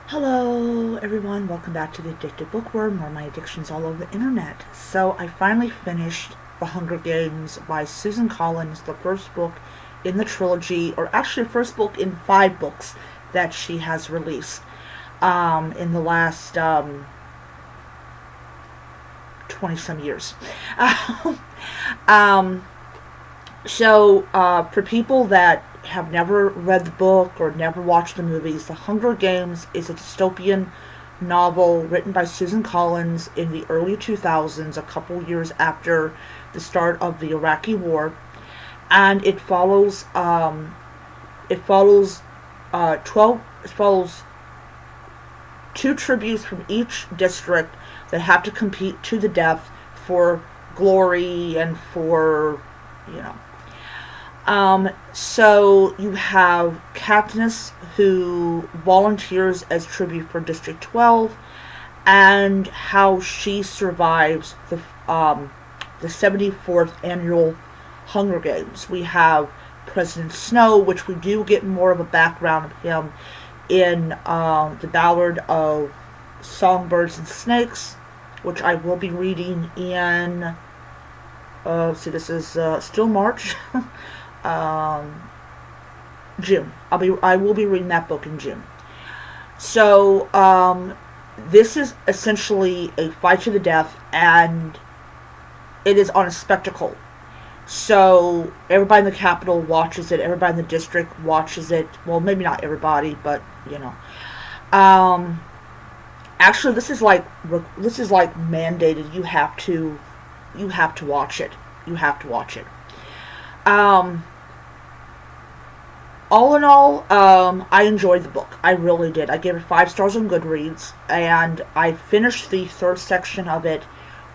Hello everyone, welcome back to the Addicted Bookworm, where my addiction's all over the internet. So I finally finished The Hunger Games by Susan Collins, the first book in the trilogy, or actually the first book in 5 books that she has released in the last 20 some years. um, for people that have never read the book or never watched the movies, The Hunger Games is a dystopian novel written by Susan Collins in the early 2000s, a couple years after the start of the Iraqi War, and it follows 2 tributes from each district that have to compete to the death for glory and for, you know. So you have Katniss, who volunteers as tribute for District 12, and how she survives the 74th annual Hunger Games. We have President Snow, which we do get more of a background of him in the Ballad of Songbirds and Snakes, which I will be reading in. This is still March. June. I will be reading that book in June. So this is essentially a fight to the death, and it is on a spectacle. So everybody in the capital watches it. Everybody in the district watches it. Well, maybe not everybody, but you know. Actually, this is like mandated. You have to watch it. You have to watch it. All in all, I enjoyed the book. I really did. I gave it 5 stars on Goodreads, and I finished the 3rd section of it,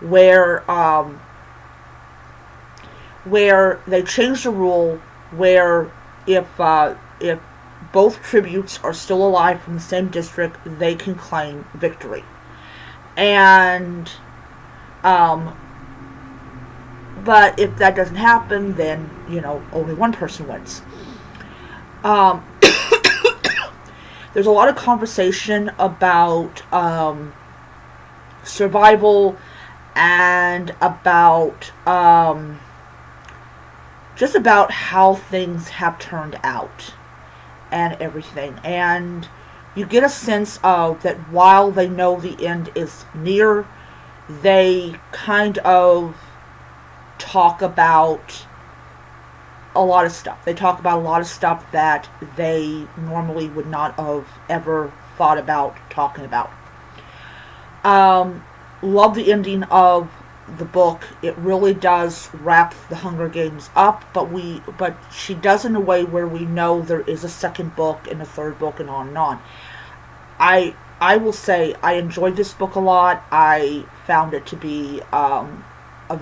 where they changed the rule where if both tributes are still alive from the same district, they can claim victory. And but if that doesn't happen, then only one person wins. There's a lot of conversation about survival and about just about how things have turned out and everything. And you get a sense of that while they know the end is near, they kind of talk about a lot of stuff. They talk about a lot of stuff that they normally would not have ever thought about talking about. Love the ending of the book. It really does wrap the Hunger Games up, but she does in a way where we know there is a second book and a third book and on and on. I will say I enjoyed this book a lot. I found it to be a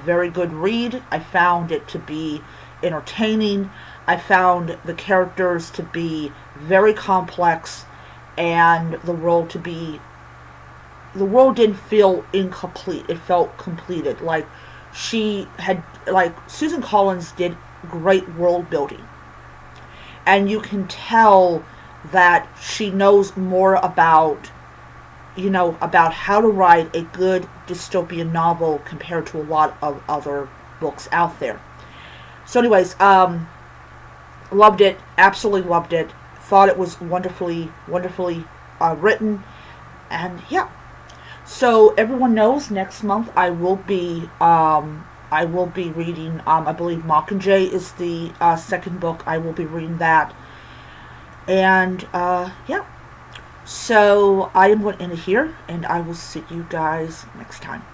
very good read. I found it to be entertaining. I found the characters to be very complex, and the world didn't feel incomplete. It felt completed. Susan Collins did great world building, and you can tell that she knows more about how to write a good dystopian novel compared to a lot of other books out there. So anyways, loved it, absolutely loved it. Thought it was wonderfully written, and yeah. So everyone knows next month I will be reading. I believe Mockingjay is the second book. I will be reading that, and yeah. So I am going to end it here, and I will see you guys next time.